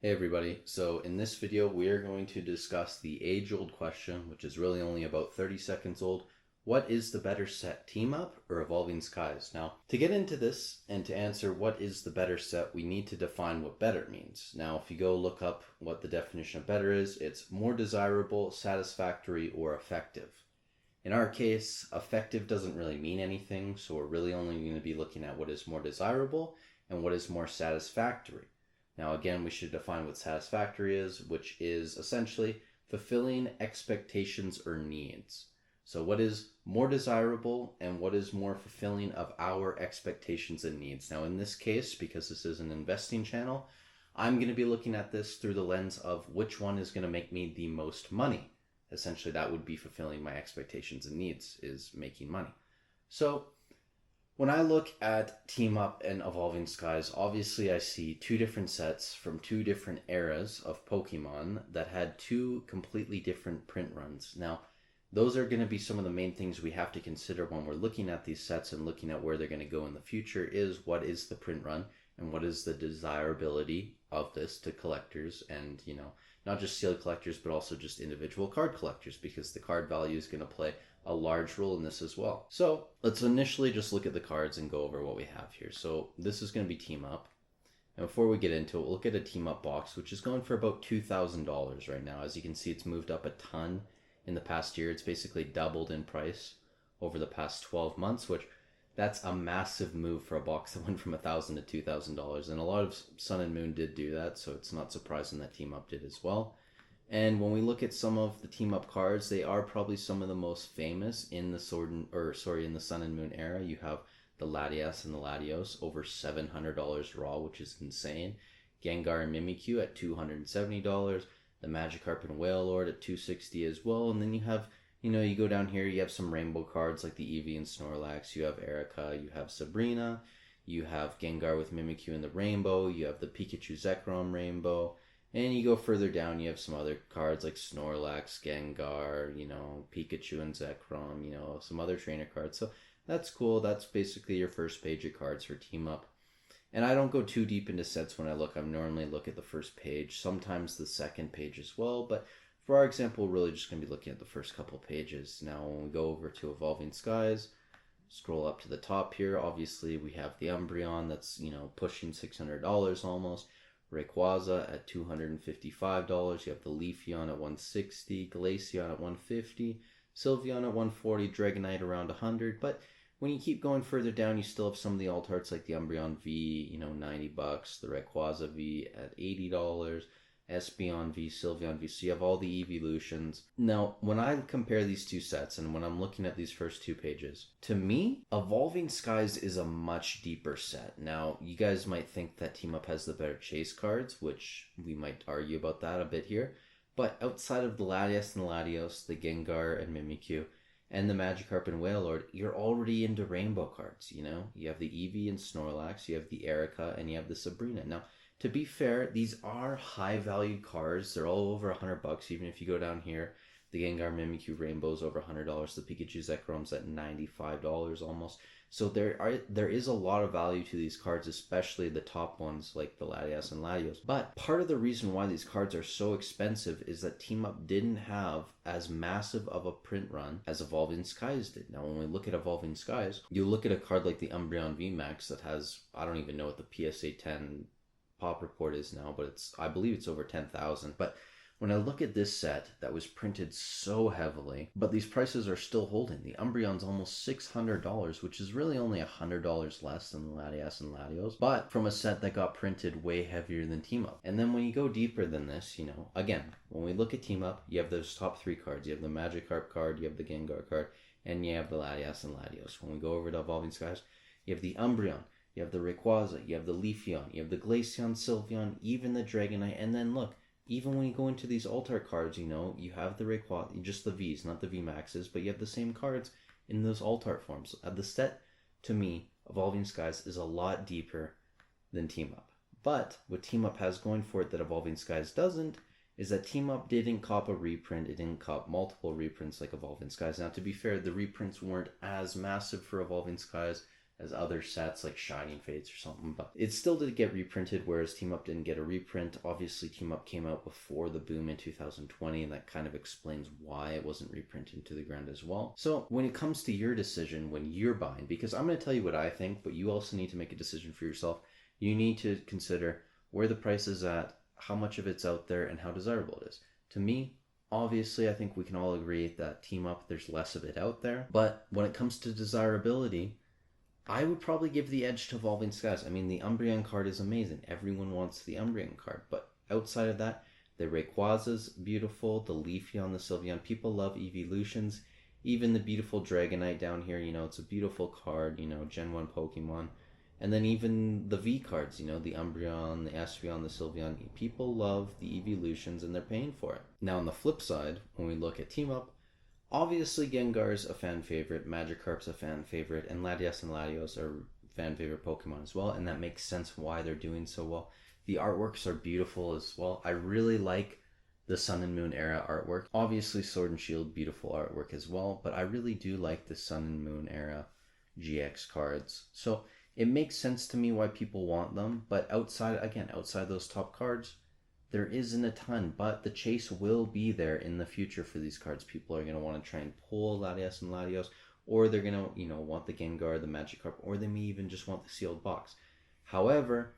Hey everybody, so in this video we are going to discuss the age-old question, which is really only about 30 seconds old. What is the better set, Team Up or Evolving Skies? Now, to get into this and to answer what is the better set, we need to define what better means. Now, if you go look up what the definition of better is, it's more desirable, satisfactory, or effective. In our case, effective doesn't really mean anything, so we're really only going to be looking at what is more desirable and what is more satisfactory. Now, again, we should define what satisfactory is, which is essentially fulfilling expectations or needs. So, what is more desirable and what is more fulfilling of our expectations and needs? Now, in this case, because this is an investing channel, I'm going to be looking at this through the lens of which one is going to make me the most money. Essentially, that would be fulfilling my expectations and needs, is making money. So, when I look at Team Up and Evolving Skies, obviously I see two different sets from two different eras of Pokemon that had two completely different print runs. Now, those are going to be some of the main things we have to consider when we're looking at these sets and looking at where they're going to go in the future is what is the print run and what is the desirability of this to collectors and, not just sealed collectors, but also just individual card collectors, because the card value is going to play a large role in this as well. So let's initially just look at the cards and go over what we have here. So this is going to be Team Up. And before we get into it, we'll look at a Team Up box, which is going for about $2,000 right now. As you can see, it's moved up a ton in the past year. It's basically doubled in price over the past 12 months, which that's a massive move for a box that went from $1,000 to $2,000. And a lot of Sun and Moon did do that, so it's not surprising that Team Up did as well. And when we look at some of the Team Up cards, they are probably some of the most famous in the in the Sun and Moon era. You have the Latias and the Latios over $700 raw, which is insane. Gengar and Mimikyu at $270. The Magikarp and Wailord at $260 as well. And then you have, you go down here, you have some rainbow cards like the Eevee and Snorlax. You have Erica, you have Sabrina, you have Gengar with Mimikyu in the rainbow, you have the Pikachu Zekrom rainbow. And you go further down, you have some other cards like Snorlax, Gengar, Pikachu and Zekrom, some other trainer cards. So that's cool. That's basically your first page of cards for Team Up. And I don't go too deep into sets when I look. I normally look at the first page, sometimes the second page as well. But for our example, we're really just going to be looking at the first couple pages. Now, when we go over to Evolving Skies, scroll up to the top here. Obviously, we have the Umbreon that's, pushing $600 almost. Rayquaza at $255. You have the Leafeon at $160, Glaceon at $150, Sylveon at $140, Dragonite around $100. But when you keep going further down, you still have some of the alt arts like the Umbreon V, $90, the Rayquaza V at $80, Espeon V, Sylveon V. So you have all the evolutions. Now, when I compare these two sets and when I'm looking at these first two pages, to me, Evolving Skies is a much deeper set. Now, you guys might think that Team Up has the better chase cards, which we might argue about that a bit here. But outside of the Latias and Latios, the Gengar and Mimikyu, and the Magikarp and Wailord, you're already into rainbow cards, You have the Eevee and Snorlax, you have the Erica, and you have the Sabrina. Now, to be fair, these are high-valued cards. They're all over $100. Even if you go down here, the Gengar Mimikyu Rainbow's over $100. The Pikachu Zekrom's at $95 almost. So there is a lot of value to these cards, especially the top ones like the Latias and Latios. But part of the reason why these cards are so expensive is that Team Up didn't have as massive of a print run as Evolving Skies did. Now, when we look at Evolving Skies, you look at a card like the Umbreon VMAX that has, I don't even know what the PSA 10 pop report is now, but I believe it's over 10,000. But when I look at this set that was printed so heavily, but these prices are still holding. The Umbreon's almost $600, which is really only $100 less than the Latias and Latios, but from a set that got printed way heavier than Team Up. And then when you go deeper than this, again, when we look at Team Up, you have those top three cards. You have the Magikarp card, you have the Gengar card, and you have the Latias and Latios. When we go over to Evolving Skies, you have the Umbreon, you have the Rayquaza, you have the Leafeon, you have the Glaceon, Sylveon, even the Dragonite, and then look, even when you go into these alt-art cards, you have the Rayquaza, just the Vs, not the VMAXs, but you have the same cards in those alt-art forms. The set, to me, Evolving Skies is a lot deeper than Team Up. But what Team Up has going for it that Evolving Skies doesn't is that Team Up didn't cop a reprint. It didn't cop multiple reprints like Evolving Skies. Now, to be fair, the reprints weren't as massive for Evolving Skies as other sets like Shining Fates or something, but it still did get reprinted, whereas Team Up didn't get a reprint. Obviously, Team Up came out before the boom in 2020, and that kind of explains why it wasn't reprinted to the ground as well. So when it comes to your decision when you're buying, because I'm going to tell you what I think, but you also need to make a decision for yourself. You need to consider where the price is at, how much of it's out there, and how desirable it is. To me, obviously, I think we can all agree that Team Up, there's less of it out there. But when it comes to desirability, I would probably give the edge to Evolving Skies. I mean, the Umbreon card is amazing. Everyone wants the Umbreon card. But outside of that, the Rayquaza's beautiful. The Leafeon, the Sylveon. People love evolutions. Even the beautiful Dragonite down here, it's a beautiful card, Gen 1 Pokemon. And then even the V cards, the Umbreon, the Espeon, the Sylveon. People love the evolutions and they're paying for it. Now, on the flip side, when we look at Team Up, obviously, Gengar's a fan favorite, Magikarp's a fan favorite, and Latias and Latios are fan favorite Pokemon as well, and that makes sense why they're doing so well. The artworks are beautiful as well. I really like the Sun and Moon era artwork. Obviously, Sword and Shield, beautiful artwork as well, but I really do like the Sun and Moon era GX cards. So it makes sense to me why people want them, but outside those top cards, there isn't a ton, but the chase will be there in the future for these cards. People are going to want to try and pull Latias and Latios, or they're going to, want the Gengar, the Magikarp, or they may even just want the sealed box. However,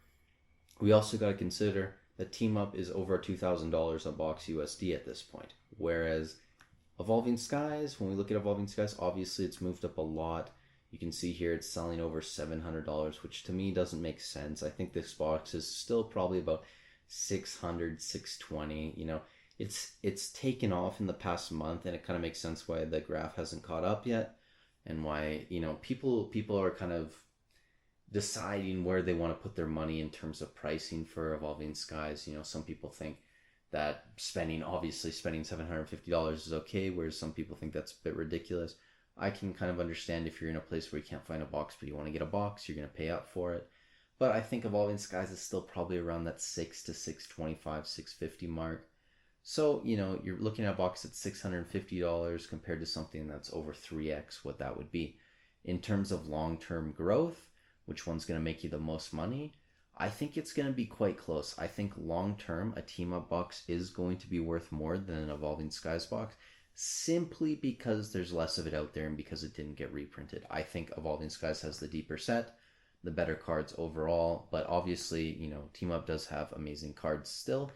we also got to consider that Team Up is over $2,000 a box USD at this point. Whereas Evolving Skies, when we look at Evolving Skies, obviously it's moved up a lot. You can see here it's selling over $700, which to me doesn't make sense. I think this box is still probably about 600, 620. It's taken off in the past month, and it kind of makes sense why the graph hasn't caught up yet, and why people are kind of deciding where they want to put their money in terms of pricing for Evolving Skies. Some people think that spending $750 is okay, whereas some people think that's a bit ridiculous. I can kind of understand if you're in a place where you can't find a box, but you want to get a box, you're going to pay up for it. But I think Evolving Skies is still probably around that $600 to $625, $650 mark. So, you're looking at a box at $650 compared to something that's over 3x what that would be. In terms of long-term growth, which one's going to make you the most money? I think it's going to be quite close. I think long-term, a Team Up box is going to be worth more than an Evolving Skies box, simply because there's less of it out there and because it didn't get reprinted. I think Evolving Skies has the deeper set, the better cards overall, but obviously, Team Up does have amazing cards still,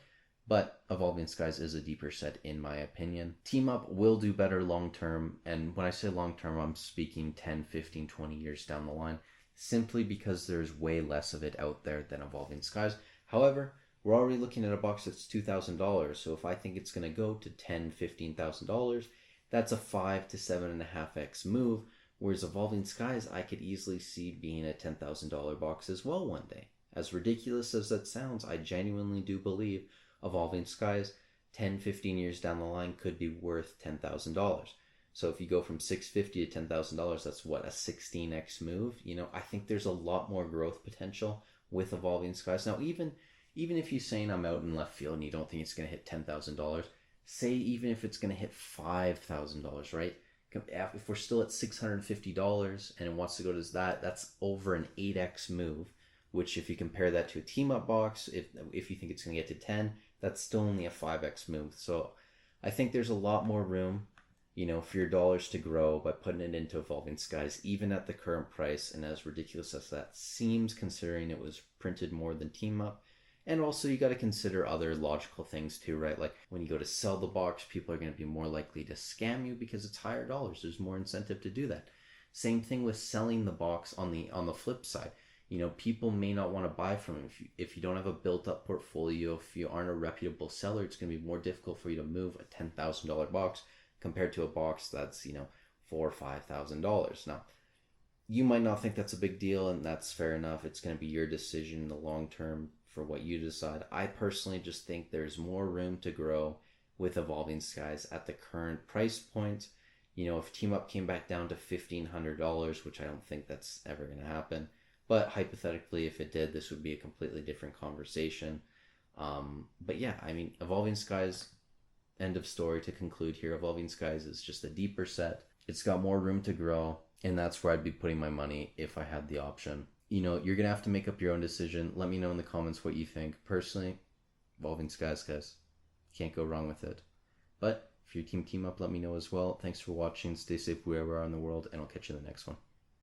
but Evolving Skies is a deeper set in my opinion. Team Up will do better long term, and when I say long term, I'm speaking 10, 15, 20 years down the line, simply because there's way less of it out there than Evolving Skies. However, we're already looking at a box that's $2,000, so if I think it's going to go to $10,000, $15,000, that's a 5 to 7.5x move. Whereas Evolving Skies, I could easily see being a $10,000 box as well one day. As ridiculous as that sounds, I genuinely do believe Evolving Skies 10, 15 years down the line could be worth $10,000. So if you go from $650 to $10,000, that's what, a 16x move? I think there's a lot more growth potential with Evolving Skies. Now, even if you're saying I'm out in left field and you don't think it's going to hit $10,000, say even if it's going to hit $5,000, right? If we're still at $650 and it wants to go to that, that's over an 8x move, which if you compare that to a Team Up box, if you think it's going to get to 10, that's still only a 5x move. So I think there's a lot more room, for your dollars to grow by putting it into Evolving Skies, even at the current price. And as ridiculous as that seems, considering it was printed more than Team Up. And also you got to consider other logical things too, right? Like when you go to sell the box, people are going to be more likely to scam you because it's higher dollars. There's more incentive to do that. Same thing with selling the box on the flip side. People may not want to buy from it. If you don't have a built up portfolio, if you aren't a reputable seller, it's going to be more difficult for you to move a $10,000 box compared to a box that's, $4,000 or $5,000. Now, you might not think that's a big deal, and that's fair enough. It's going to be your decision in the long term for what you decide. I personally just think there's more room to grow with Evolving Skies at the current price point. If Team Up came back down to $1,500, which I don't think that's ever going to happen, but hypothetically, if it did, this would be a completely different conversation. But yeah, Evolving Skies, end of story to conclude here. Evolving Skies is just a deeper set. It's got more room to grow. And that's where I'd be putting my money if I had the option. You're going to have to make up your own decision. Let me know in the comments what you think. Personally, Evolving Skies, guys. Can't go wrong with it. But if your team up, let me know as well. Thanks for watching. Stay safe wherever you are in the world, and I'll catch you in the next one.